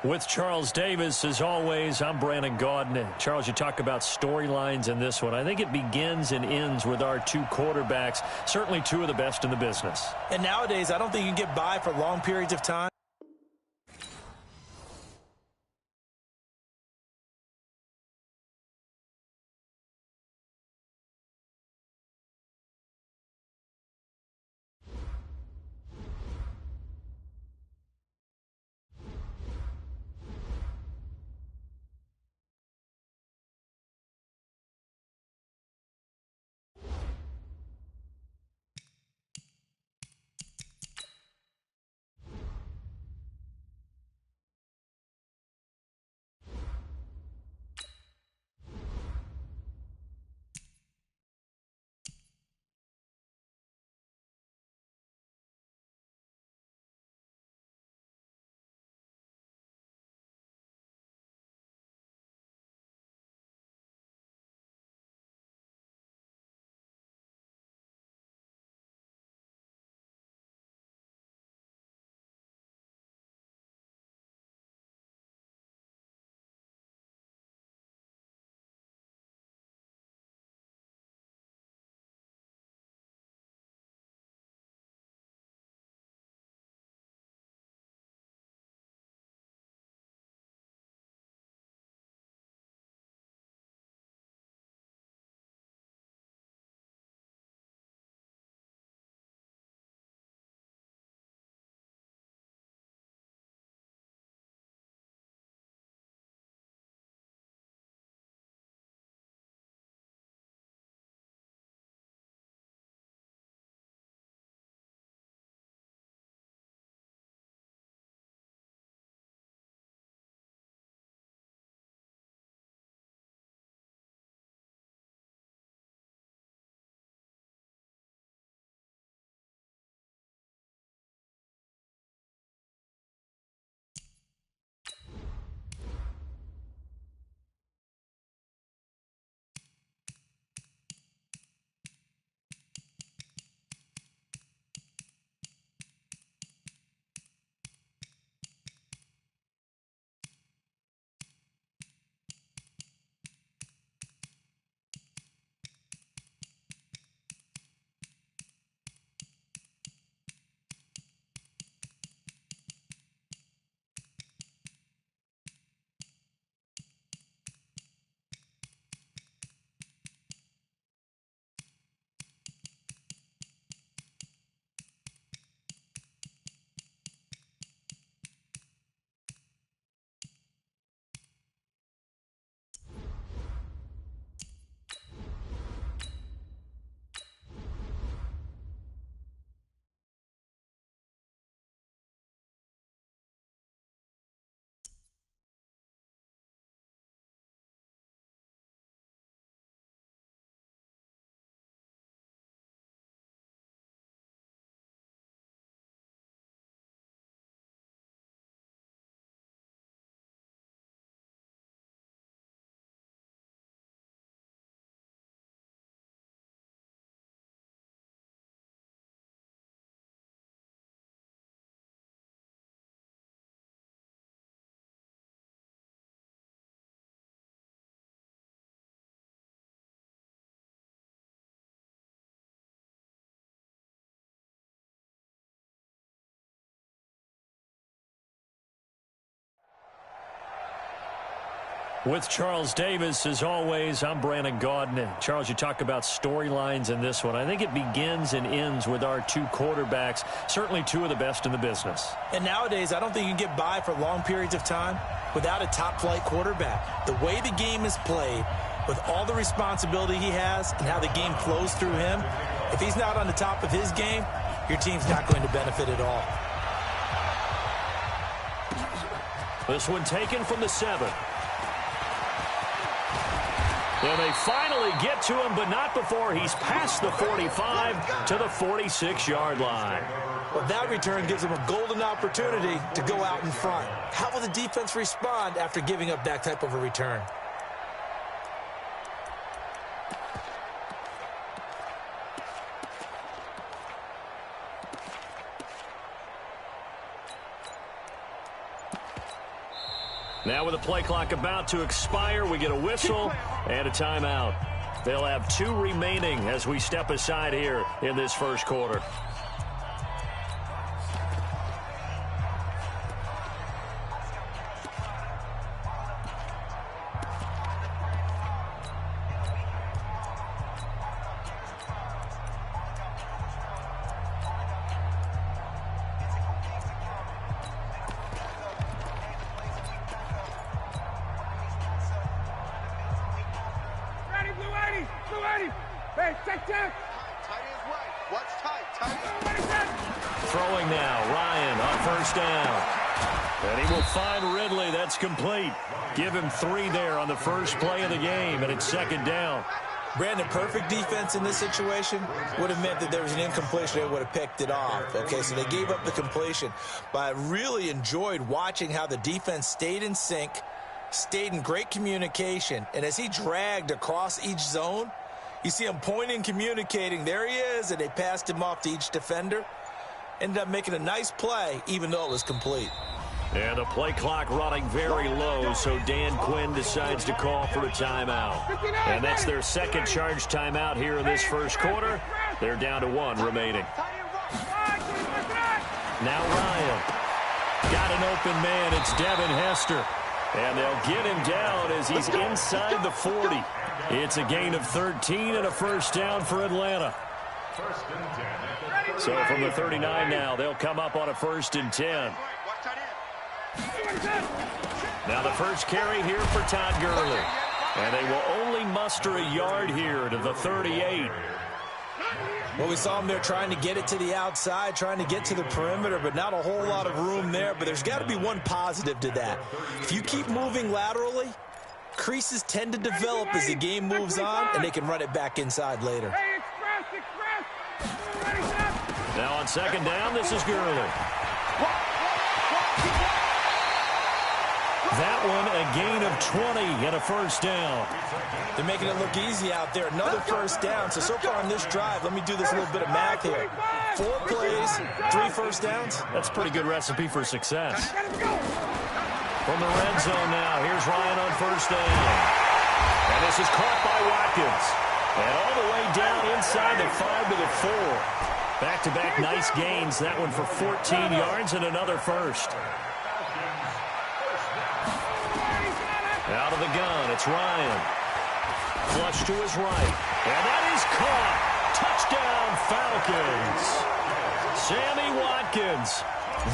With Charles Davis, as always, I'm Brandon Gaudin. Charles, you talk about storylines in this one. I think it begins and ends with our two quarterbacks, certainly two of the best in the business. And nowadays, I don't think you can get by for long periods of time. With Charles Davis, as always, I'm Brandon Gaudin. Charles, you talk about storylines in this one. I think it begins and ends with our two quarterbacks, certainly two of the best in the business. And nowadays, I don't think you can get by for long periods of time without a top-flight quarterback. The way the game is played, with all the responsibility he has and how the game flows through him, if he's not on the top of his game, your team's not going to benefit at all. This one taken from the 7. And they finally get to him, but not before he's past the 45 to the 46-yard line. Well, that return gives him a golden opportunity to go out in front. How will the defense respond after giving up that type of a return? Now with the play clock about to expire, we get a whistle and a timeout. They'll have 2 remaining as we step aside here in this first quarter. Throwing now, Ryan on first down. And he will find Ridley. That's complete. Give him 3 there on the first play of the game, and it's second down. Brandon, perfect defense in this situation would have meant that there was an incompletion. They would have picked it off. Okay, so they gave up the completion. But I really enjoyed watching how the defense stayed in sync, stayed in great communication. And as he dragged across each zone, you see him pointing, communicating. There he is, and they passed him off to each defender. Ended up making a nice play, even though it was complete. And the play clock running very low, so Dan Quinn decides to call for a timeout. And that's their second charge timeout here in this first quarter. They're down to 1 remaining. Now Ryan. Got an open man. It's Devin Hester. And they'll get him down as he's inside the 40. It's a gain of 13 and a first down for Atlanta. So from the 39 now, they'll come up on a 1st and 10. Now the first carry here for Todd Gurley. And they will only muster a yard here to the 38. Well, we saw him there trying to get it to the outside, trying to get to the perimeter, but not a whole lot of room there. But there's got to be one positive to that. If you keep moving laterally, creases tend to develop as the game moves on, and they can run it back inside later. Now on second down, this is Gurley. That one a gain of 20 and a first down. They're making it look easy out there. Another first down. So far on this drive, let me do this little bit of math here. 4 plays, 3 first downs. That's a pretty good recipe for success. From the red zone now, here's Ryan on first down. And this is caught by Watkins. And all the way down inside the 5 to the 4. Back-to-back nice gains. That one for 14 yards and another first. Out of the gun, it's Ryan. Flush to his right. And that is caught. Touchdown, Falcons. Sammy Watkins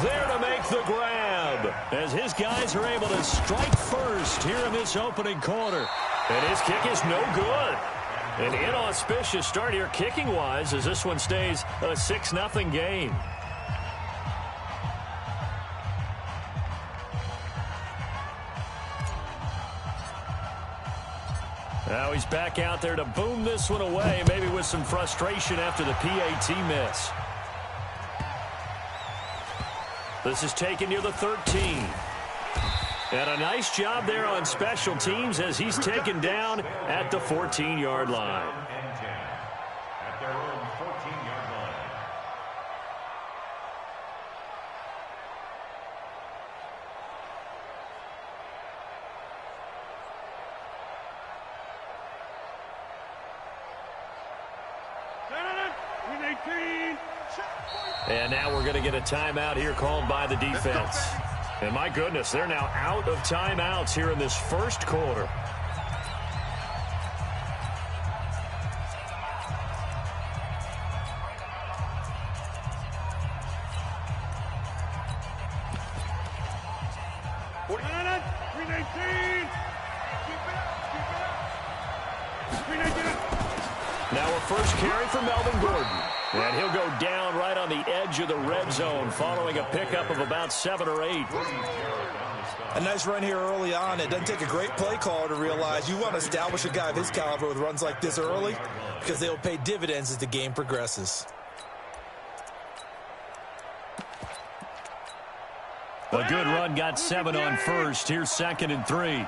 there to make the grab as his guys are able to strike first here in this opening quarter. And his kick is no good. An inauspicious start here kicking-wise as this one stays a 6-0 game. Now he's back out there to boom this one away, maybe with some frustration after the PAT miss. This is taken near the 13. And a nice job there on special teams as he's taken down at the 14-yard line. At their own 14-yard line. And now we're going to get a timeout here called by the defense. And my goodness, they're now out of timeouts here in this first quarter. Now a first carry for Melvin Gordon. And he'll go down right on the edge of the red zone following a pickup of about 7 or 8. A nice run here early on. It doesn't take a great play caller to realize you want to establish a guy of his caliber with runs like this early because they'll pay dividends as the game progresses. A good run got 7 on first. Here's 2nd and 3.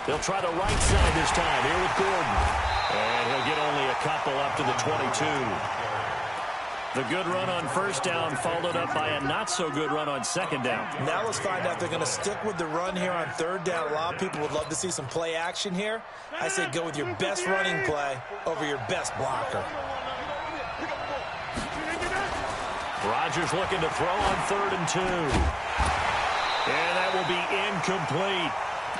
They'll try the right side this time here with Gordon. And he'll get only a couple up to the 22. The good run on first down followed up by a not-so-good run on second down. Now let's find out if they're going to stick with the run here on third down. A lot of people would love to see some play action here. I say go with your best running play over your best blocker. Rodgers looking to throw on 3rd and 2. And that will be incomplete.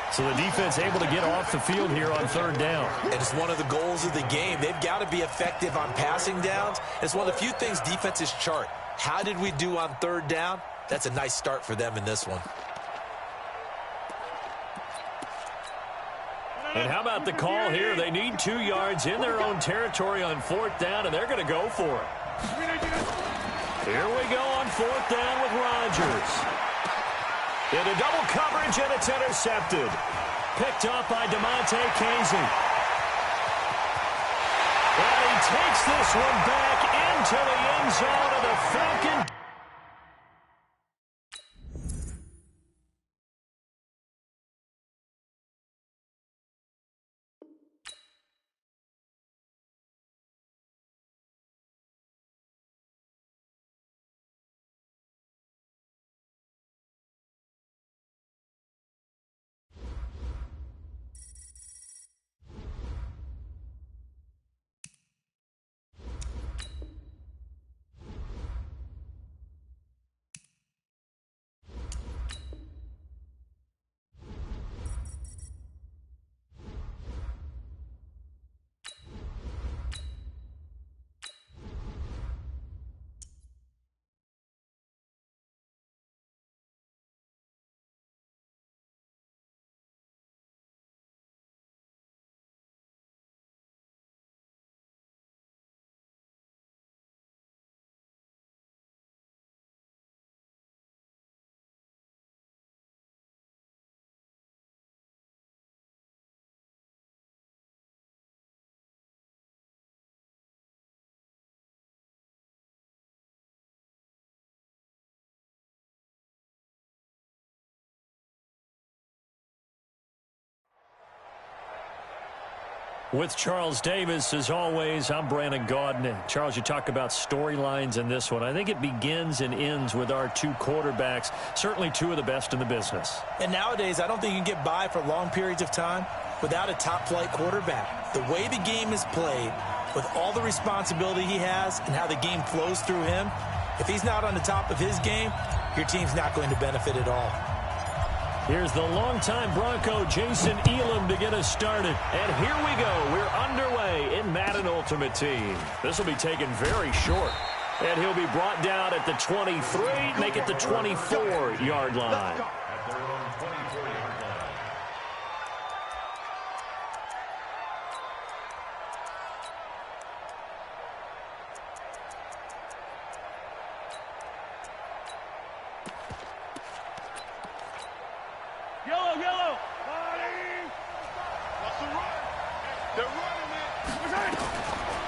So the defense able to get off the field here on 3rd down. And it's one of the goals of the game. They've got to be effective on passing downs. It's one of the few things defenses chart. How did we do on 3rd down? That's a nice start for them in this one. And how about the call here? They need 2 yards in their own territory on 4th down, and they're going to go for it. Here we go on 4th down with Rodgers. Into double coverage, and it's intercepted. Picked up by DeMonte Casey. And he takes this one back into the end zone of the Falcon. With Charles Davis, as always, I'm Brandon Gaudin. Charles, you talk about storylines in this one. I think it begins and ends with our 2 quarterbacks, certainly 2 of the best in the business. And nowadays, I don't think you can get by for long periods of time without a top-flight quarterback. The way the game is played, with all the responsibility he has and how the game flows through him, if he's not on the top of his game, your team's not going to benefit at all. Here's the longtime Bronco, Jason Elam, to get us started. And here we go. We're underway in Madden Ultimate Team. This will be taken very short. And he'll be brought down at the 23, make it the 24-yard line.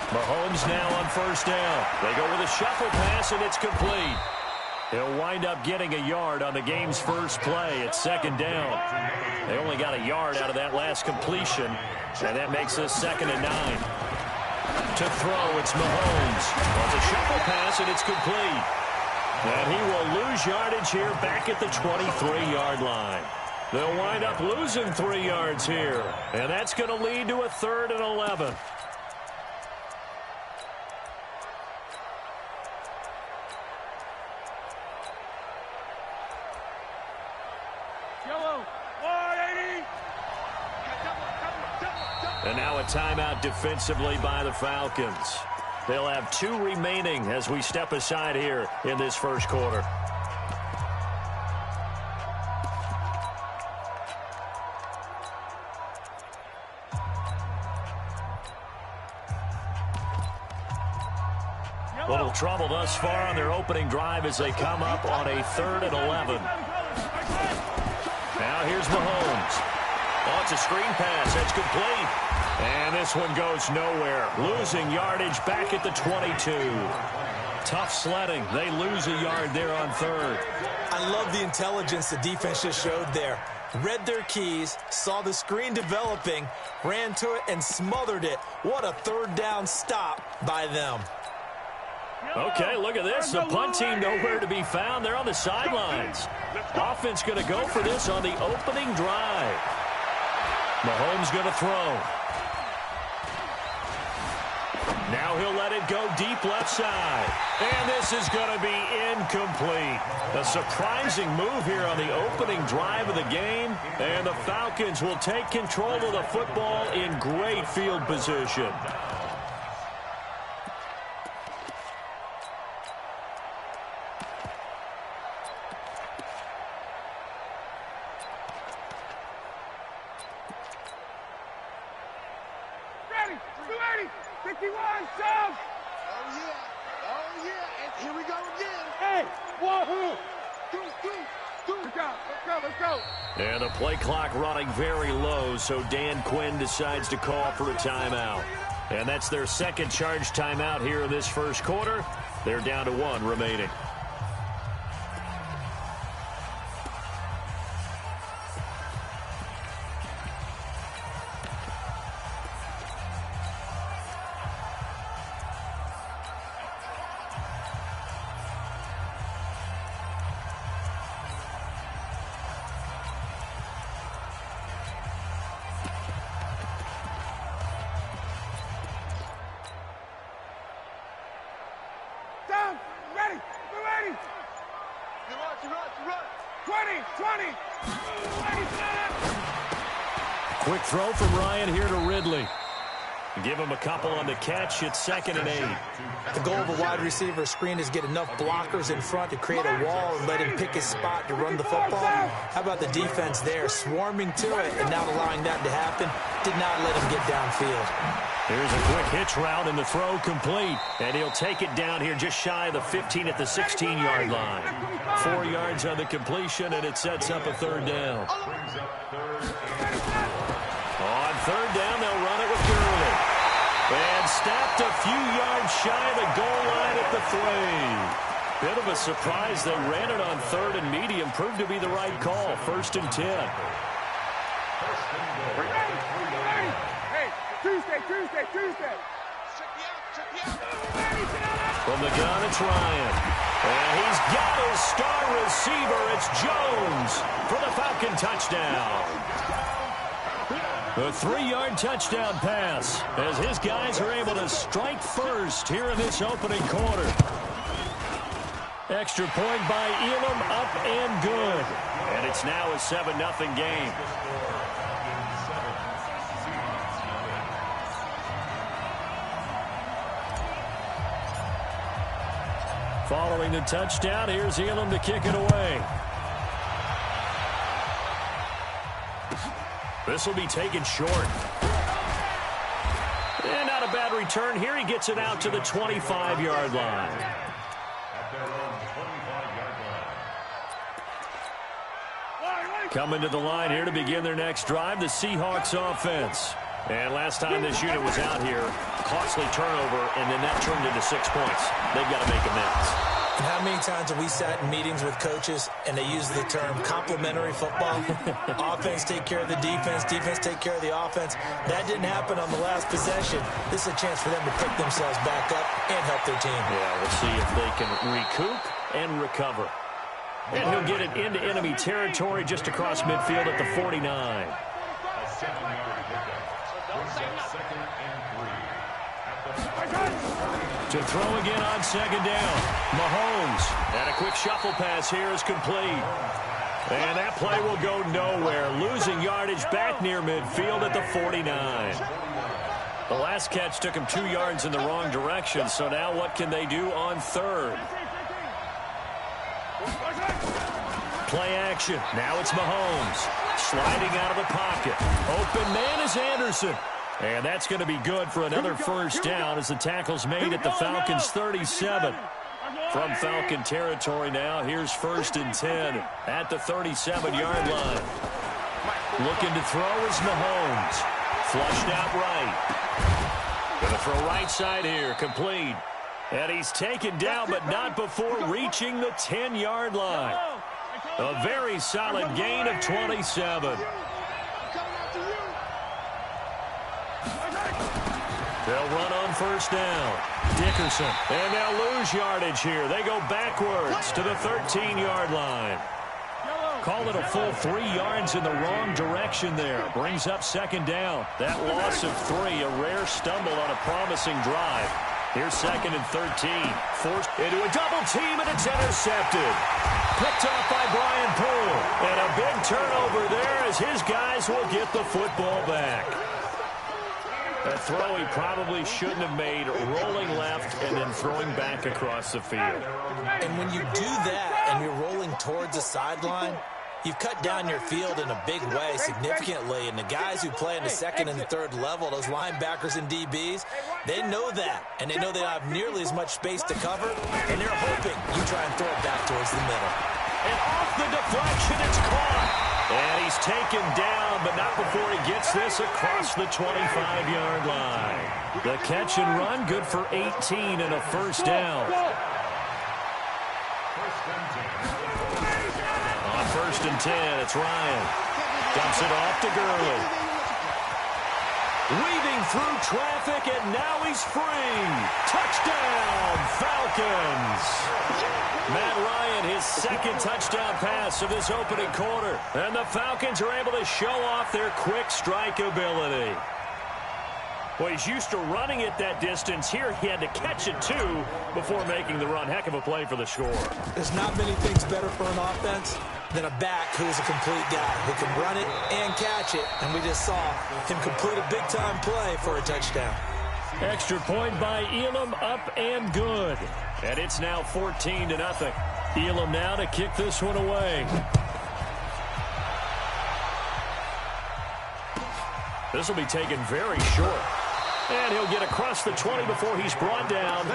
Mahomes now on first down. They go with a shuffle pass, and it's complete. He'll wind up getting a yard on the game's first play at 2nd down. They only got a yard out of that last completion, and that makes us 2nd and 9. To throw, it's Mahomes. It's a shuffle pass, and it's complete. And he will lose yardage here back at the 23-yard line. They'll wind up losing 3 yards here, and that's going to lead to a 3rd and 11. And now a timeout defensively by the Falcons. They'll have 2 remaining as we step aside here in this first quarter. Little trouble thus far on their opening drive as they come up on a 3rd and 11. Now here's Mahomes. Oh, it's a screen pass. That's complete. And this one goes nowhere. Losing yardage back at the 22. Tough sledding. They lose a yard there on 3rd. I love the intelligence the defense just showed there. Read their keys, saw the screen developing, ran to it, and smothered it. What a 3rd down stop by them. Okay, look at this. The punt team nowhere to be found. They're on the sidelines. Offense going to go for this on the opening drive. Mahomes going to throw. Now he'll let it go deep left side. And this is going to be incomplete. A surprising move here on the opening drive of the game. And the Falcons will take control of the football in great field position. And the play clock running very low, so Dan Quinn decides to call for a timeout. And that's their second charge timeout here in this first quarter. They're down to 1 remaining. Quick throw from Ryan here to Ridley. Give him a couple on the catch. It's 2nd and 8. The goal of a wide receiver screen is get enough blockers in front to create a wall and let him pick his spot to run the football. How about the defense there, swarming to it and not allowing that to happen? Did not let him get downfield. Here's a quick hitch route and the throw complete. And he'll take it down here just shy of the 15 at the 16-yard line. 4 yards on the completion, and it sets up a 3rd down. On 3rd down, they'll run it with Gurley. And stopped a few yards shy of the goal line at the 3. Bit of a surprise. They ran it on 3rd and medium. Proved to be the right call. 1st and 10. Hey, Tuesday. From the gun, it's Ryan. And he's got his star receiver. It's Jones for the Falcon touchdown. A 3-yard touchdown pass as his guys are able to strike first here in this opening quarter. Extra point by Elam, up and good. And it's now a 7-0 game. Following the touchdown, here's Elam to kick it away. This will be taken short. And not a bad return here. He gets it out to the 25-yard line. Coming to the line here to begin their next drive, the Seahawks offense. And last time this unit was out here, costly turnover, and then that turned into 6 points. They've got to make amends. And how many times have we sat in meetings with coaches and they use the term complementary football? Offense take care of the defense, defense take care of the offense. That didn't happen on the last possession. This is a chance for them to pick themselves back up and help their team. Yeah, we'll see if they can recoup and recover. And he'll get it into enemy territory just across midfield at the 49. To throw again on 2nd down. Mahomes. And a quick shuffle pass here is complete. And that play will go nowhere. Losing yardage back near midfield at the 49. The last catch took him 2 yards in the wrong direction. So now what can they do on 3rd? Play action. Now it's Mahomes. Sliding out of the pocket. Open man is Anderson. And that's going to be good for another 1st down as the tackle's made at the Falcons' 37. From Falcon territory now, here's 1st and 10 at the 37-yard line. Looking to throw is Mahomes. Flushed out right. Going to throw right side here, complete. And he's taken down, but not before reaching the 10-yard line. A very solid gain of 27. They'll run on first down. Dickerson. And they'll lose yardage here. They go backwards to the 13-yard line. Call it a full 3 yards in the wrong direction there. Brings up second down. That loss of 3, a rare stumble on a promising drive. Here's second and 13. Forced into a double team, and it's intercepted. Picked off by Brian Poole. And a big turnover there as his guys will get the football back. A throw he probably shouldn't have made, rolling left and then throwing back across the field. And when you do that and you're rolling towards the sideline, you've cut down your field in a big way significantly. And the guys who play in the second and the third level, those linebackers and DBs, they know that. And they know they don't have nearly as much space to cover. And they're hoping you try and throw it back towards the middle. And off the deflection, it's caught. And he's taken down, but not before he gets this across the 25-yard line. The catch and run, good for 18 and a first down. On first and 10, it's Ryan. Dumps it off to Gurley. Weaving through traffic, and now he's free. Touchdown, Falcons. Matt Ryan, his second touchdown pass of this opening quarter. And the Falcons are able to show off their quick strike ability. Well, he's used to running it that distance. Here he had to catch it, too, before making the run. Heck of a play for the score. There's not many things better for an offense than a back who is a complete guy who can run it and catch it. And we just saw him complete a big-time play for a touchdown. Extra point by Elam, up and good. And it's now 14-0. Elam now to kick this one away. This will be taken very short. And he'll get across the 20 before he's brought down.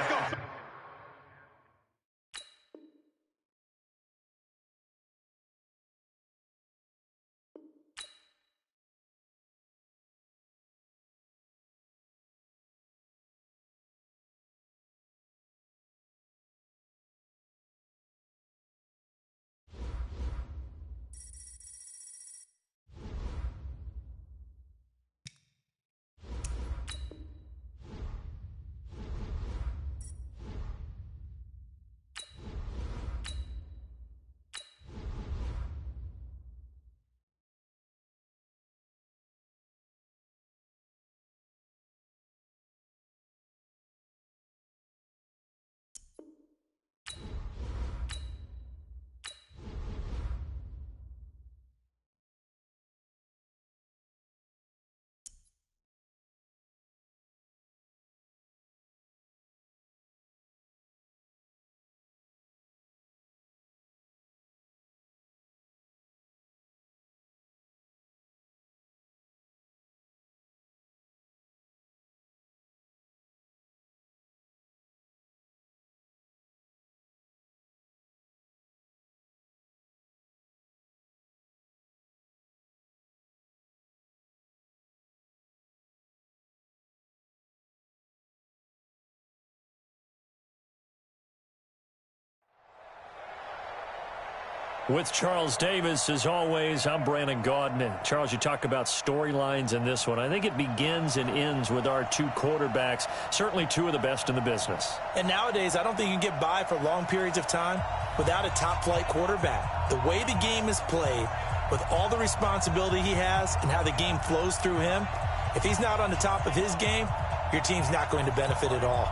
With Charles Davis, as always, I'm Brandon Gaudin. And Charles, you talk about storylines in this one. I think it begins and ends with our 2 quarterbacks, certainly 2 of the best in the business. And nowadays, I don't think you can get by for long periods of time without a top-flight quarterback. The way the game is played, with all the responsibility he has and how the game flows through him, if he's not on the top of his game, your team's not going to benefit at all.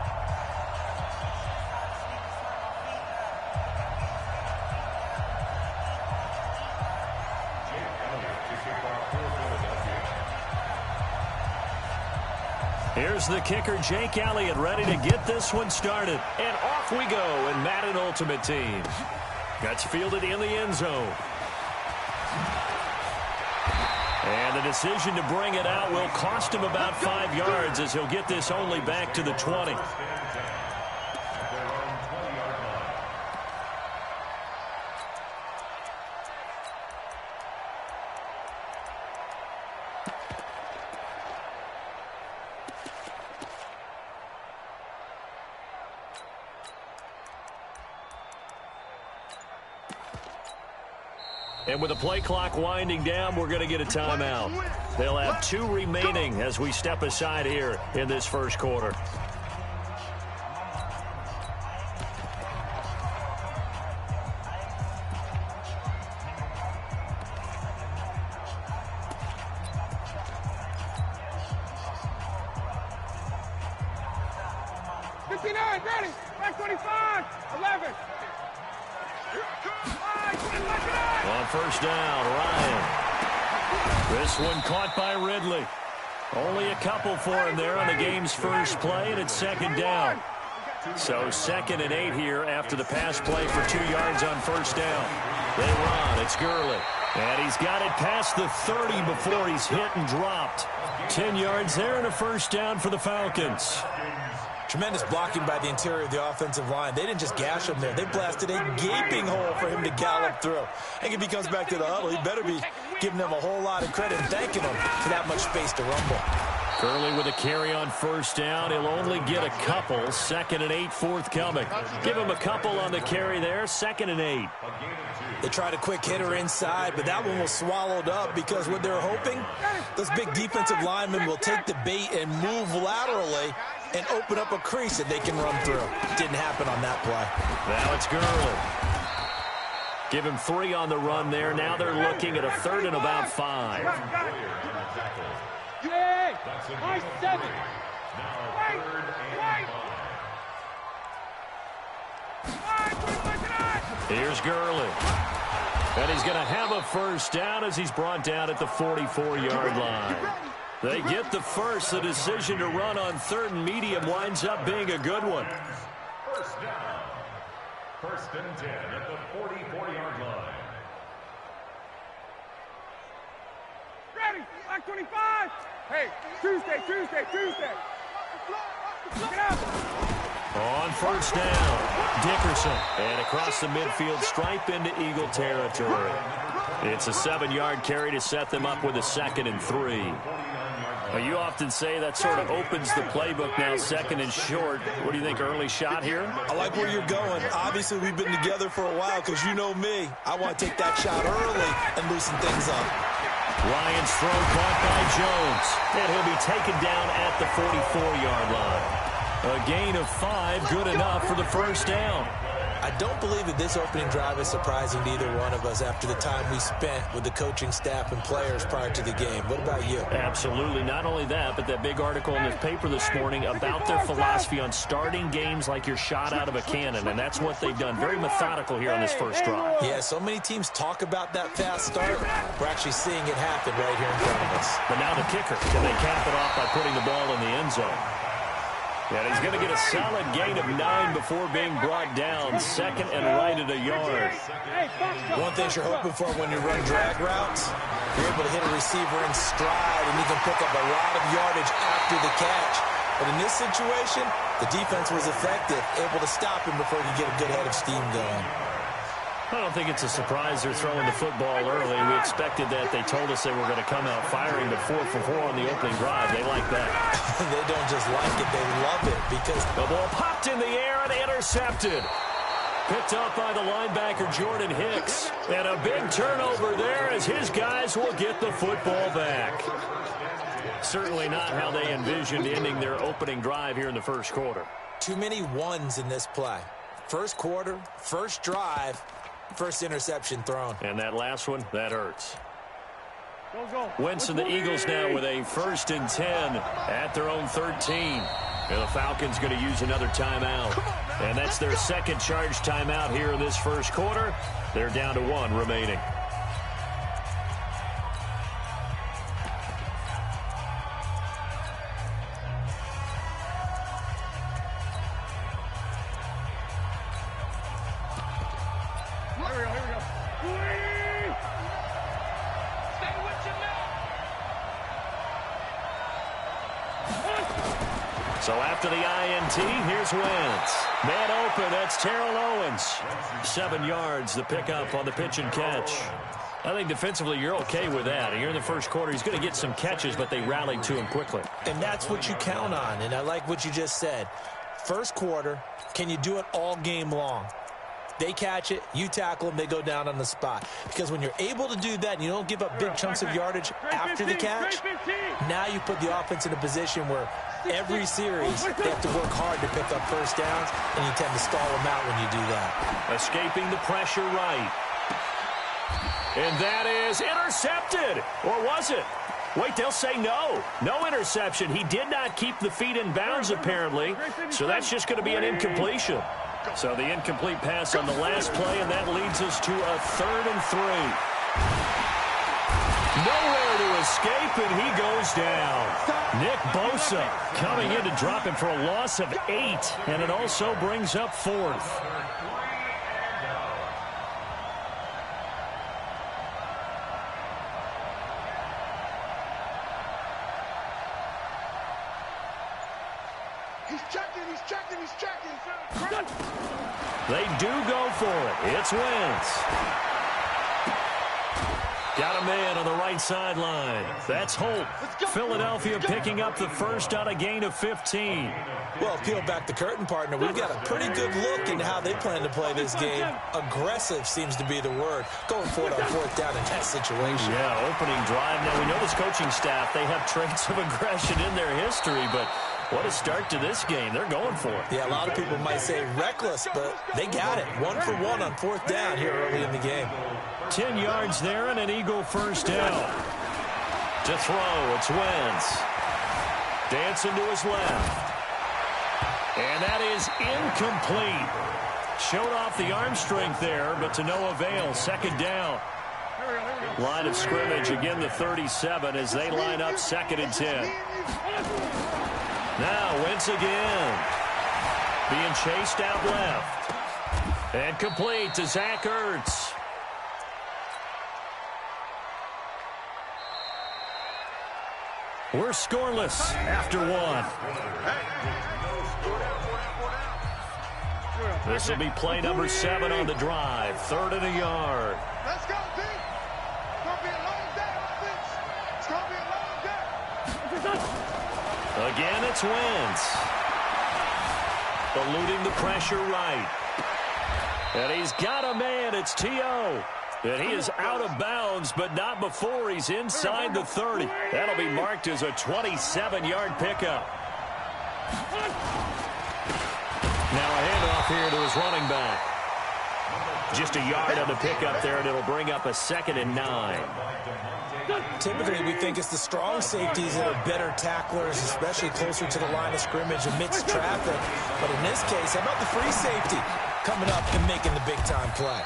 Here's the kicker, Jake Elliott, ready to get this one started. And off we go in Madden Ultimate Team. That's fielded in the end zone. And the decision to bring it out will cost him about 5 yards as he'll get this only back to the 20. And with the play clock winding down, we're going to get a timeout. They'll have 2 remaining as we step aside here in this first quarter. Ready, back 25, 11. On first down, Ryan. This one caught by Ridley. Only a couple for him there on the game's first play, and it's second down. So 2nd and 8 here after the pass play for 2 yards on first down. They run. It's Gurley. And he's got it past the 30 before he's hit and dropped. 10 yards there and a first down for the Falcons. Tremendous blocking by the interior of the offensive line. They didn't just gash him there. They blasted a gaping hole for him to gallop through. And if he comes back to the huddle, he better be giving them a whole lot of credit and thanking them for that much space to rumble. Gurley with a carry on first down. He'll only get a couple. 2nd and 8 forthcoming. Give him a couple on the carry there. 2nd and 8. They tried a quick hitter inside, but that one was swallowed up because what they're hoping, those big defensive linemen will take the bait and move laterally and open up a crease that they can run through. Didn't happen on that play. Now it's Gurley. Give him 3 on the run there. Now they're looking at a 3rd and about 5. Hey, 7. Here's Gurley. And he's going to have a first down as he's brought down at the 44-yard line. They get the first. The decision to run on 3rd and medium winds up being a good one. First down. 1st and 10 at the 44-yard line. Ready, back 25. Hey, Tuesday. Get out. On first down, Dickerson. And across the midfield stripe into Eagle territory. It's a 7-yard carry to set them up with a 2nd and 3. Well, you often say that sort of opens the playbook now, 2nd and short. What do you think, early shot here? I like where you're going. Obviously, we've been together for a while because you know me. I want to take that shot early and loosen things up. Lions throw caught by Jones. And he'll be taken down at the 44-yard line. A gain of 5, good enough for the first down. I don't believe that this opening drive is surprising to either one of us after the time we spent with the coaching staff and players prior to the game. What about you? Absolutely. Not only that, but that big article in the paper this morning about their philosophy on starting games like you're shot out of a cannon, and that's what they've done. Very methodical here on this first drive. Yeah, so many teams talk about that fast start. We're actually seeing it happen right here in front of us. But now the kicker. Can they cap it off by putting the ball in the end zone? And he's going to get a solid gain of 9 before being brought down. 2nd and right at a yard. One thing you're hoping for when you run drag routes, you're able to hit a receiver in stride, and you can pick up a lot of yardage after the catch. But in this situation, the defense was effective, able to stop him before he could get a good head of steam going. I don't think it's a surprise they're throwing the football early. We expected that. They told us they were going to come out firing, but 4 for 4 on the opening drive. They like that. They don't just like it, they love it because the ball popped in the air and intercepted. Picked up by the linebacker Jordan Hicks. And a big turnover there as his guys will get the football back. Certainly not how they envisioned ending their opening drive here in the first quarter. Too many ones in this play. First quarter, first drive, first interception thrown. And that last one, that hurts. Wentz and the Eagles now with a 1st and 10 at their own 13. And the Falcons going to use another timeout. And that's their 2nd charge timeout here in this first quarter. They're down to 1 remaining. So after the INT, here's Wentz. Man open, that's Terrell Owens. 7 yards, the pickup on the pitch and catch. I think defensively you're okay with that. Here in the first quarter, he's going to get some catches, but they rallied to him quickly. And that's what you count on, and I like what you just said. First quarter, can you do it all game long? They catch it, you tackle them, they go down on the spot. Because when you're able to do that and you don't give up big chunks of yardage after the catch, now you put the offense in a position where every series they have to work hard to pick up first downs, and you tend to stall them out when you do that. Escaping the pressure right. And that is intercepted. Or was it? Wait, they'll say no. No interception. He did not keep the feet in bounds, apparently. So that's just going to be an incompletion. So the incomplete pass on the last play, and that leads us to a 3rd and 3. Nowhere to escape, and he goes down. Nick Bosa coming in to drop him for a loss of 8, and it also brings up 4th. He's checking. They do go for it. It's Wentz. Got a man on the right sideline. That's Holt. Philadelphia picking up the first on a gain of 15. Well, peel back the curtain, partner. We've got a pretty good look into how they plan to play this game. Aggressive seems to be the word. Going for it on 4th down in that situation. Yeah, opening drive. Now, we know this coaching staff, they have traits of aggression in their history, but what a start to this game. They're going for it. Yeah, a lot of people might say reckless, but they got it. 1 for 1 on 4th down here early in the game. 10 yards there and an Eagle first down. To throw, it's Wentz. Dancing to his left. And that is incomplete. Showed off the arm strength there, but to no avail. 2nd down. Line of scrimmage, again the 37 as they line up 2nd and 10. Now Wentz again. Being chased out left. And complete to Zach Ertz. We're scoreless after 1. This will be play number 7 on the drive. 3rd and a yard. Let's go, D. It's going to be a long day on this. It's going to be a long day. Again, it's Wentz. Eluding the pressure right. And he's got a man. It's T.O. And he is out of bounds, but not before he's inside the 30. That'll be marked as a 27-yard pickup. Now a handoff here to his running back. Just a yard on the pickup there, and it'll bring up a 2nd and 9. Typically, we think it's the strong safeties that are better tacklers, especially closer to the line of scrimmage amidst traffic. But in this case, how about the free safety coming up and making the big-time play?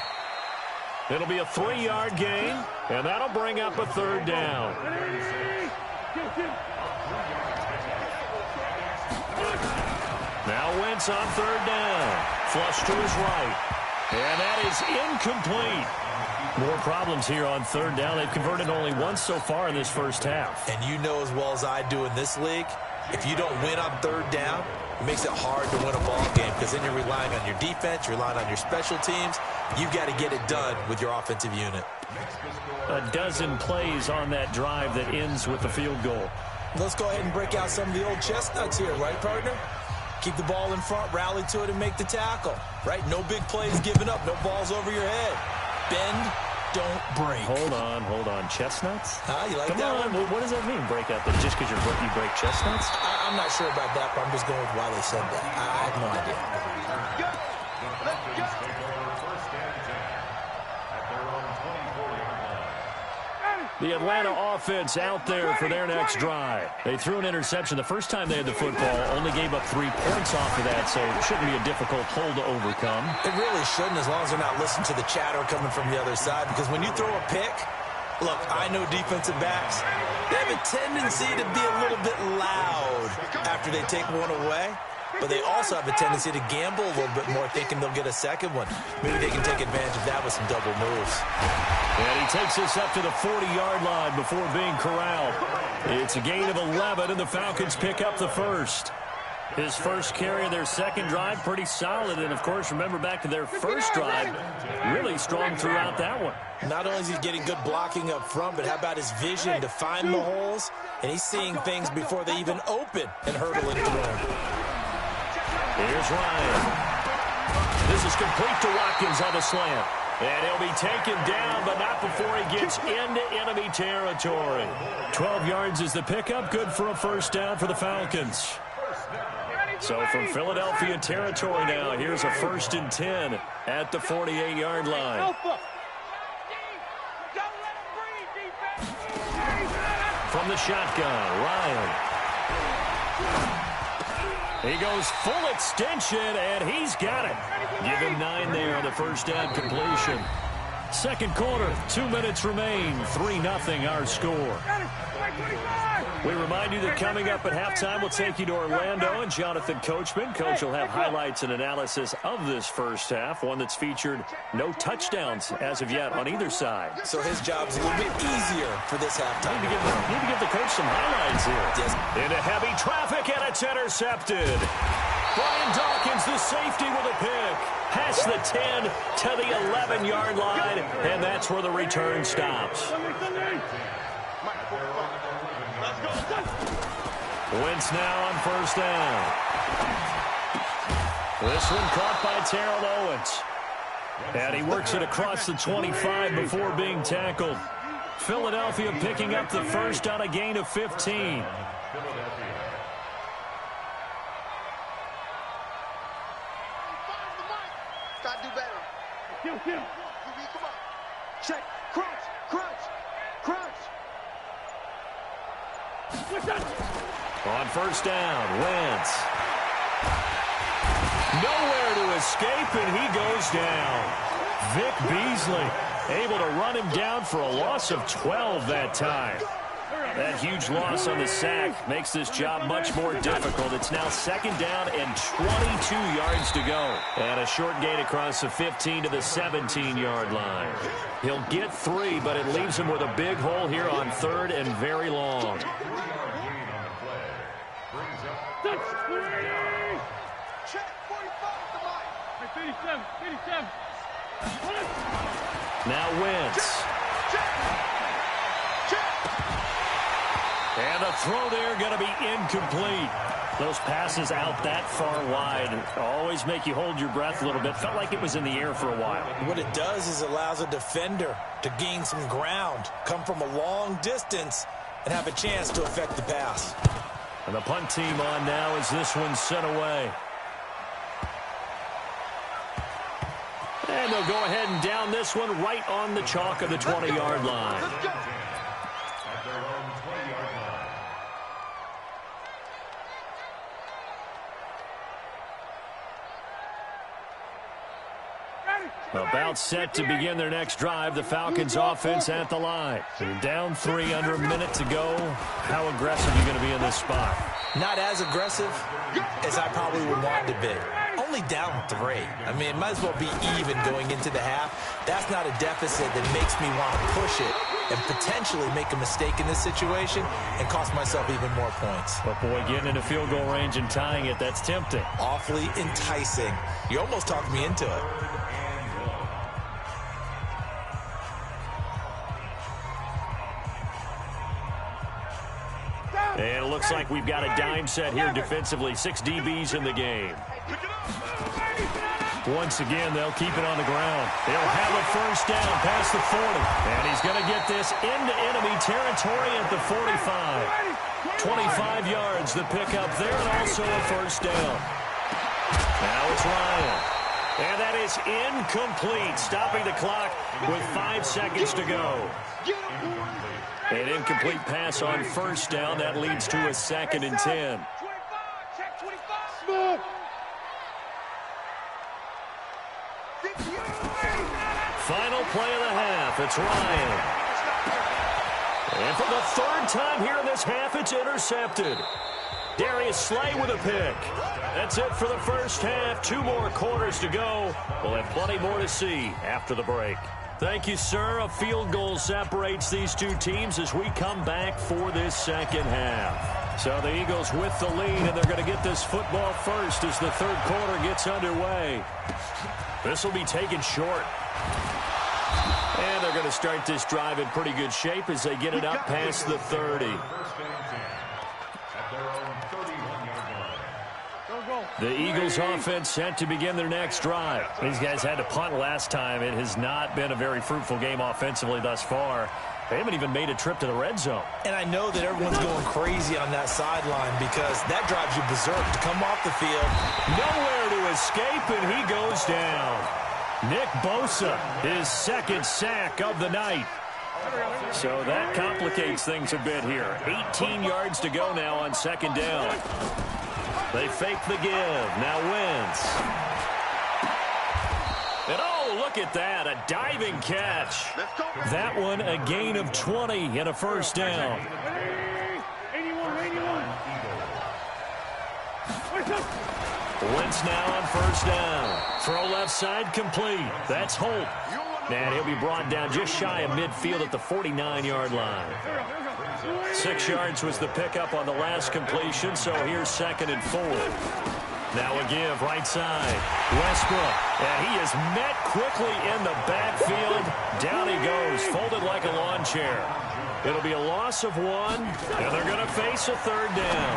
It'll be a 3-yard gain, and that'll bring up a 3rd down. Now Wentz on 3rd down. Flush to his right. And that is incomplete. More problems here on 3rd down. They've converted only once so far in this first half. And you know as well as I do in this league, if you don't win on 3rd down, it makes it hard to win a ball game because then you're relying on your defense, you're relying on your special teams. You've got to get it done with your offensive unit. A dozen plays on that drive that ends with the field goal. Let's go ahead and break out some of the old chestnuts here, right, partner? Keep the ball in front, rally to it, and make the tackle. Right? No big plays given up, no balls over your head. Bend, don't break. Hold on. Chestnuts? You like Come that on. one? What does that mean, break out? Just because you break chestnuts? I'm not sure about that, but I'm just going with why they said that. I have no idea. The Atlanta offense out there for their next drive. They threw an interception the first time they had the football, only gave up 3 points off of that, so it shouldn't be a difficult hole to overcome. It really shouldn't, as long as they're not listening to the chatter coming from the other side, because when you throw a pick, look, I know defensive backs, they have a tendency to be a little bit loud after they take one away. But they also have a tendency to gamble a little bit more, thinking they'll get a second one. Maybe they can take advantage of that with some double moves. And he takes us up to the 40-yard line before being corralled. It's a gain of 11, and the Falcons pick up the first. His first carry of their second drive, pretty solid. And, of course, remember back to their first drive, really strong throughout that one. Not only is he getting good blocking up front, but how about his vision to find the holes? And he's seeing things before they even open and hurtling through them. Here's Ryan. This is complete to Watkins on the slant. And he'll be taken down, but not before he gets into enemy territory. 12 yards is the pickup. Good for a first down for the Falcons. So from Philadelphia territory now, here's a 1st and 10 at the 48-yard line. From the shotgun, Ryan. He goes full extension, and he's got it. Give him 9 there on the first down completion. Second quarter, 2 minutes remain. 3-0 our score. We remind you that coming up at halftime, we'll take you to Orlando and Jonathan Coachman. Coach will have highlights and analysis of this first half, one that's featured no touchdowns as of yet on either side. So his job's a little bit easier for this halftime. Need to give the coach some highlights here. Yes. Into heavy traffic, and it's intercepted. Brian Dawkins, the safety, with a pick. Past the 10 to the 11-yard line, and that's where the return stops. Wentz now on first down. This one caught by Terrell Owens. And he works it across the 25 before being tackled. Philadelphia picking up the first on a gain of 15. Gotta do better. Come on. Check. Crunch. On first down, Wentz. Nowhere to escape, and he goes down. Vic Beasley able to run him down for a loss of 12 that time. That huge loss on the sack makes this job much more difficult. It's now second down and 22 yards to go. And a short gain across the 15 to the 17-yard line. He'll get 3, but it leaves him with a big hole here on third and very long. Now Wentz. And the throw there going to be incomplete. Those passes out that far wide always make you hold your breath a little bit. Felt like it was in the air for a while. What it does is allows a defender to gain some ground, come from a long distance, and have a chance to affect the pass. And the punt team on now as this one's sent away. And they'll go ahead and down this one right on the chalk of the 20-yard line. About set to begin their next drive. The Falcons offense at the line. They're down 3, under a minute to go. How aggressive are you going to be in this spot? Not as aggressive as I probably would want to be. Only down 3. I mean, it might as well be even going into the half. That's not a deficit that makes me want to push it and potentially make a mistake in this situation and cost myself even more points. But boy, getting into field goal range and tying it, that's tempting. Awfully enticing. You almost talked me into it. And it looks like we've got a dime set here defensively. 6 DBs in the game. Once again, they'll keep it on the ground. They'll have a first down past the 40. And he's going to get this into enemy territory at the 45. 25 yards, the pickup there, and also a first down. Now it's Ryan. And that is incomplete, stopping the clock with 5 seconds to go. An incomplete pass on first down. That leads to a 2nd and 10. Final play of the half. It's Ryan. And for the 3rd time here in this half, it's intercepted. Darius Slay with a pick. That's it for the first half. 2 more quarters to go. We'll have plenty more to see after the break. Thank you, sir. A field goal separates these 2 teams as we come back for this second half. So the Eagles with the lead, and they're going to get this football first as the 3rd quarter gets underway. This will be taken short. And they're going to start this drive in pretty good shape as they get it up past the 30. The Eagles offense set to begin their next drive. These guys had to punt last time. It has not been a very fruitful game offensively thus far. They haven't even made a trip to the red zone. And I know that everyone's going crazy on that sideline because that drives you berserk to come off the field. Nowhere to escape, and he goes down. Nick Bosa, his second sack of the night. So that complicates things a bit here. 18 yards to go now on second down. They fake the give. Now Wentz. And oh, look at that. A diving catch. That one a gain of 20 and a first down. Wentz now on first down. Throw left side complete. That's Holt. And he'll be brought down just shy of midfield at the 49-yard line. 6 yards was the pickup on the last completion, so here's 2nd and 4. Now a give, right side. Westbrook, and he is met quickly in the backfield. Down he goes, folded like a lawn chair. It'll be a loss of 1, and they're going to face a third down.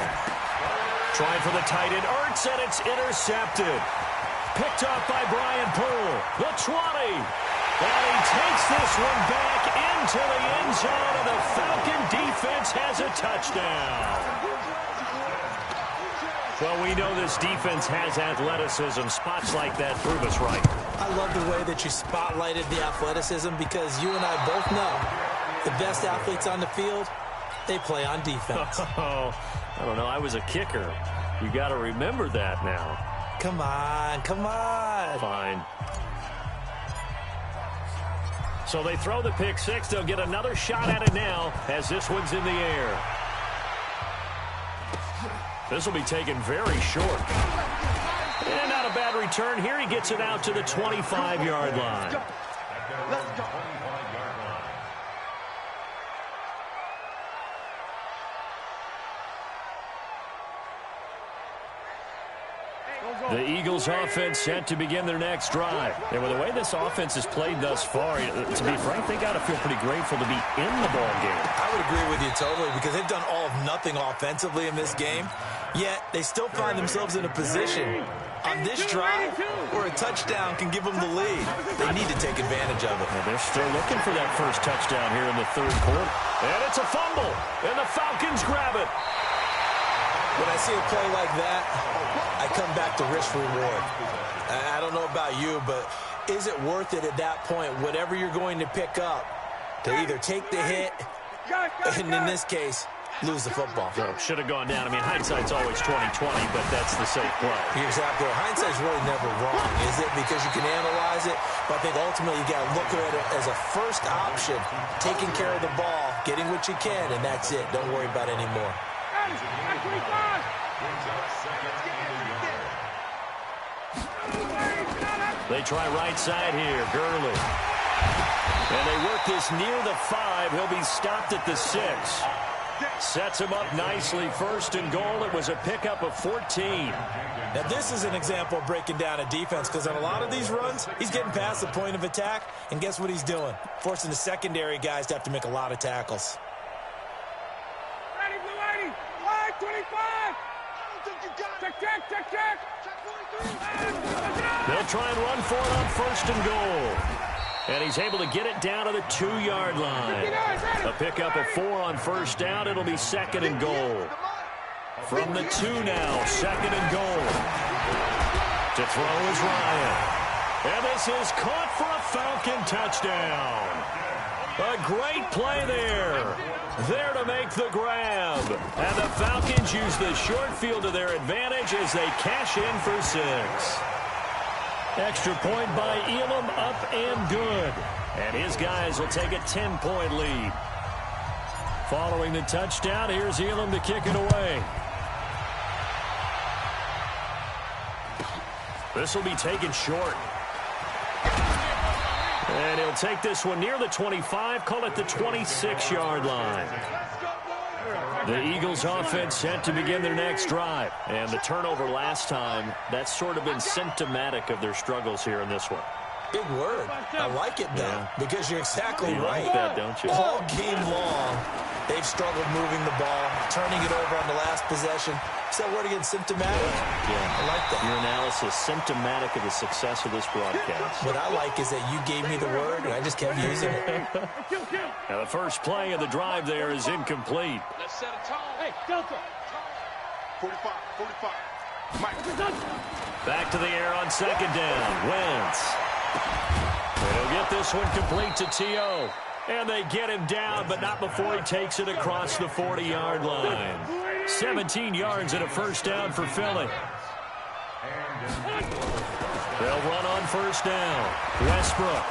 Trying for the tight end, Ertz, and it's intercepted. Picked up by Brian Poole, the 20. And he takes this one back into the end zone, and the Falcon defense has a touchdown. Well, we know this defense has athleticism. Spots like that prove us right. I love the way that you spotlighted the athleticism because you and I both know the best athletes on the field, they play on defense. Oh, I don't know. I was a kicker. You got to remember that now. Come on, come on. Fine. So they throw the pick six. They'll get another shot at it now as this one's in the air. This will be taken very short. And not a bad return here. He gets it out to the 25-yard line. Let's go. The Eagles offense set to begin their next drive. And with the way this offense has played thus far, to be frank, they got to feel pretty grateful to be in the ball game. I would agree with you totally because they've done all of nothing offensively in this game, yet they still find themselves in a position on this drive where a touchdown can give them the lead. They need to take advantage of it. Well, they're still looking for that first touchdown here in the third quarter. And it's a fumble, and the Falcons grab it. When I see a play like that, I come back to risk reward. I don't know about you, but is it worth it at that point, whatever you're going to pick up, to either take the hit and in this case, lose the football? So should have gone down. I mean, hindsight's always 20/20, but that's the safe play. You're exactly right. Hindsight's really never wrong, is it? Because you can analyze it, but I think ultimately you got to look at it as a first option, taking care of the ball, getting what you can, and that's it. Don't worry about it anymore. They try right side here. Gurley. And they work this near the 5. He'll be stopped at the 6. Sets him up nicely. First and goal. It was a pickup of 14. Now, this is an example of breaking down a defense because on a lot of these runs, he's getting past the point of attack, and guess what he's doing? Forcing the secondary guys to have to make a lot of tackles. Ready, Blue 80. Line 25. Check. They'll try and run for it on first and goal. And he's able to get it down to the 2-yard line. A pickup of 4 on first down. It'll be 2nd and goal. From the 2 now, 2nd and goal. To throw is Ryan. And this is caught for a Falcon touchdown. A great play there. There to make the grab. And the Falcons use the short field to their advantage as they cash in for 6. Extra point by Elam, up and good. And his guys will take a 10-point lead. Following the touchdown, here's Elam to kick it away. This will be taken short. And he'll take this one near the 25, call it the 26-yard line. The Eagles offense set to begin their next drive. And the turnover last time, that's sort of been symptomatic of their struggles here in this one. Big word. I like it, though, because you're exactly right. Like that, don't you? All game long, they've struggled moving the ball, turning it over on the last possession. Is that word again, symptomatic? Yeah. I like that. Your analysis, symptomatic of the success of this broadcast. What I like is that you gave me the word, and I just kept using it. Now, the first play of the drive there is incomplete. Let's set a tone. Hey, Delta. 45, 45. Mike. Back to the air on second down. Wentz. And he'll get this one complete to T.O. And they get him down, but not before he takes it across the 40-yard line. 17 yards and a first down for Philly. They'll run on first down. Westbrook.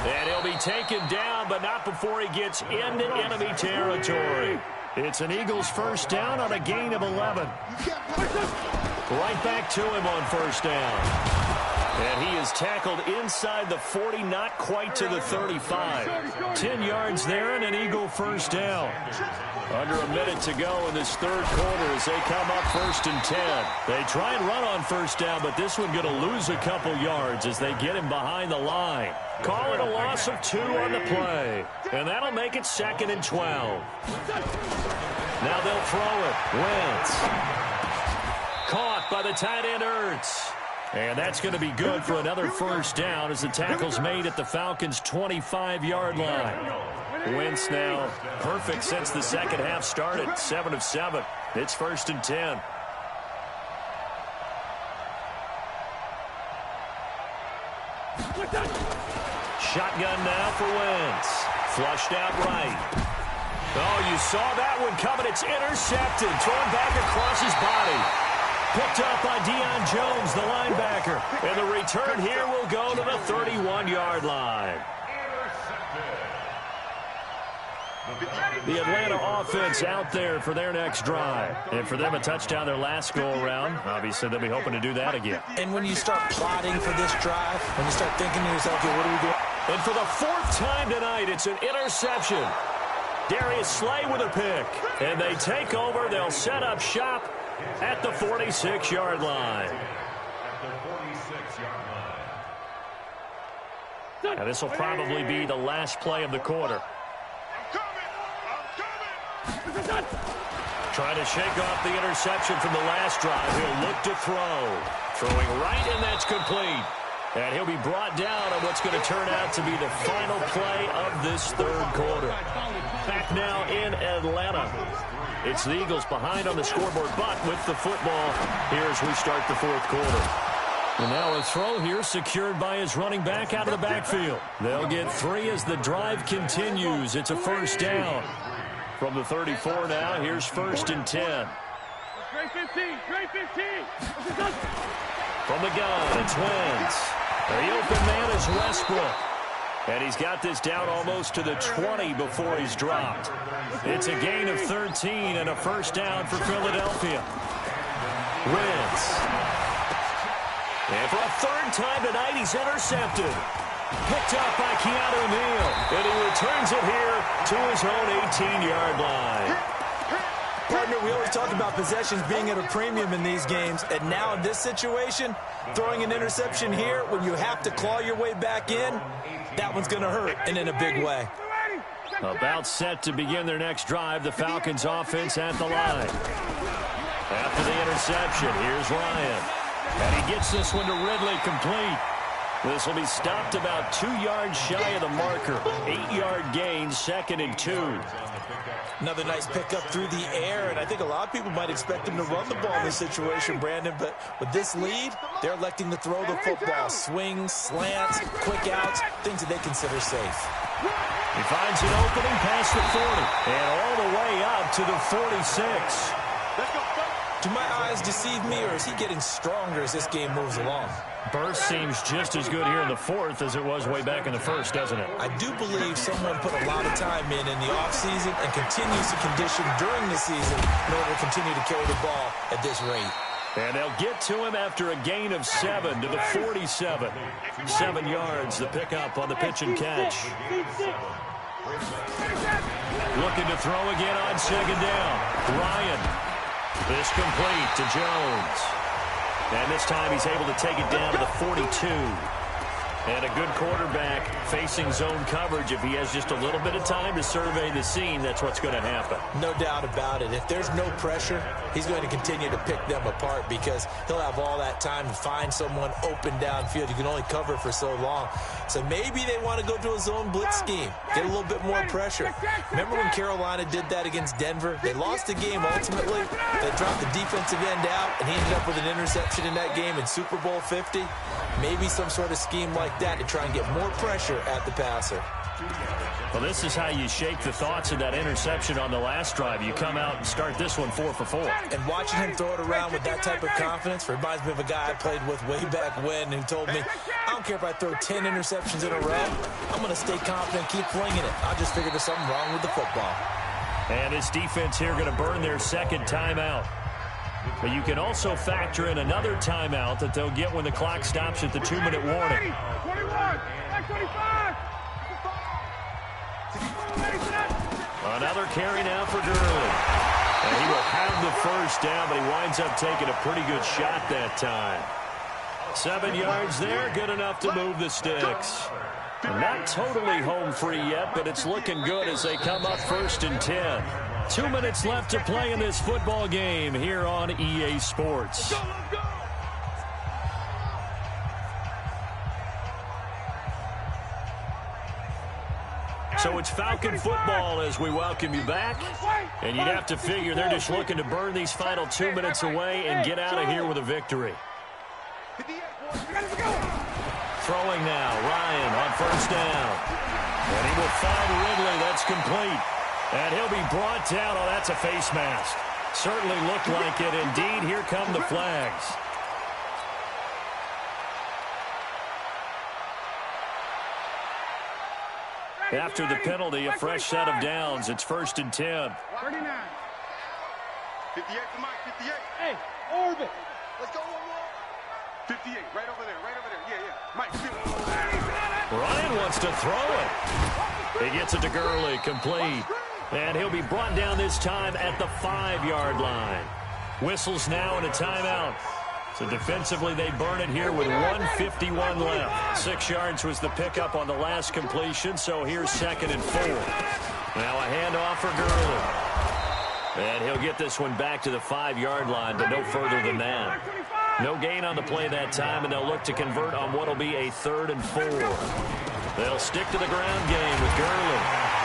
And he'll be taken down, but not before he gets into enemy territory. It's an Eagles first down on a gain of 11. Right back to him on first down. And he is tackled inside the 40, not quite to the 35. 10 yards there and an Eagle first down. Under a minute to go in this third quarter as they come up first and 10. They try and run on first down, but this one going to lose a couple yards as they get him behind the line. Call it a loss of 2 on the play. And that'll make it second and 12. Now they'll throw it. Wentz. Caught by the tight end Ertz. And that's going to be good for another first down as the tackle's made at the Falcons' 25-yard line. Wentz now perfect since the second half started. 7 of 7. It's first and 10. Shotgun now for Wentz. Flushed out right. Oh, you saw that one coming. It's intercepted. Thrown back across his body. Picked up by Deion Jones, the linebacker. And the return here will go to the 31-yard line. The Atlanta offense out there for their next drive. And for them, a touchdown their last go-around. Obviously, they'll be hoping to do that again. And when you start plotting for this drive, when you start thinking to yourself, okay, what are we doing? And for the 4th time tonight, it's an interception. Darius Slay with a pick. And they take over. They'll set up shop at the 46-yard line. Now, this will probably be the last play of the quarter. Trying to shake off the interception from the last drive. He'll look to throw. Throwing right, and that's complete. And he'll be brought down on what's going to turn out to be the final play of this third quarter. Back now in Atlanta. It's the Eagles behind on the scoreboard, but with the football here as we start the fourth quarter. And now a throw here secured by his running back out of the backfield. They'll get 3 as the drive continues. It's a first down. From the 34 now, here's first and 10. Straight 15, straight 15. From the gun, it's Wentz. The open man is Westbrook. And he's got this down almost to the 20 before he's dropped. It's a gain of 13 and a first down for Philadelphia. Wentz. And for a third time tonight, he's intercepted. Picked up by Keanu Neal. And he returns it here to his own 18-yard line. Partner, we always talk about possessions being at a premium in these games. And now in this situation, throwing an interception here when you have to claw your way back in, that one's going to hurt, and in a big way. About set to begin their next drive, the Falcons offense at the line. After the interception, here's Ryan. And he gets this one to Ridley complete. This will be stopped about 2 yards shy of the marker. 8-yard gain, second and 2. Another nice pickup through the air, and I think a lot of people might expect him to run the ball in this situation, Brandon, but with this lead, they're electing to throw the football. Swings, slants, quick outs, things that they consider safe. He finds an opening past the 40, and all the way up to the 46. Do my eyes deceive me, or is he getting stronger as this game moves along? Burst seems just as good here in the fourth as it was way back in the first, doesn't it? I do believe someone put a lot of time in the offseason and continues to condition during the season in order to continue to carry the ball at this rate. And they'll get to him after a gain of 7 to the 47. 7 yards, the pickup on the pitch and catch. Looking to throw again on second down. Ryan. This complete to Jones. And this time he's able to take it down to the 42. And a good quarterback facing zone coverage. If he has just a little bit of time to survey the scene, that's what's going to happen. No doubt about it. If there's no pressure, he's going to continue to pick them apart because he'll have all that time to find someone open downfield. You can only cover for so long. So maybe they want to go to a zone blitz scheme, get a little bit more pressure. Remember when Carolina did that against Denver? They lost the game ultimately. They dropped the defensive end out, and he ended up with an interception in that game in Super Bowl 50. Maybe some sort of scheme like that to try and get more pressure at the passer. Well, this is how you shake the thoughts of that interception on the last drive. You come out and start this one 4 for 4. And watching him throw it around with that type of confidence reminds me of a guy I played with way back when who told me, I don't care if I throw 10 interceptions in a row. I'm going to stay confident, keep flinging it. I just figured there's something wrong with the football. And his defense here going to burn their second timeout. But you can also factor in another timeout that they'll get when the clock stops at the 2-minute warning. 21, 25. Another carry now for Gurley. And he will have the first down, but he winds up taking a pretty good shot that time. 7 yards there, good enough to move the sticks. Not totally home free yet, but it's looking good as they come up 1st and 10. 2 minutes left to play in this football game here on EA Sports. So it's Falcon football as we welcome you back. And you'd have to figure they're just looking to burn these final 2 minutes away and get out of here with a victory. Throwing now, Ryan on 1st down. And he will find Ridley. That's complete. And he'll be brought down. Oh, that's a face mask. Certainly looked like it. Indeed, here come the flags. After the penalty, a fresh set of downs. It's 1st and 10. 39. 58 to Mike, 58. Hey, orbit. Let's go one more. 58, right over there, right over there. Yeah, yeah. Mike, Ryan wants to throw it. He gets it to Gurley, complete. And he'll be brought down this time at the 5-yard line. Whistles now and a timeout. So defensively, they burn it here with 1:51 left. 6 yards was the pickup on the last completion, so here's 2nd and 4. Now a handoff for Gurley. And he'll get this one back to the 5-yard line, but no further than that. No gain on the play that time, and they'll look to convert on what will be a 3rd and 4. They'll stick to the ground game with Gurley.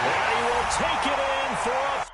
And he will take it in for a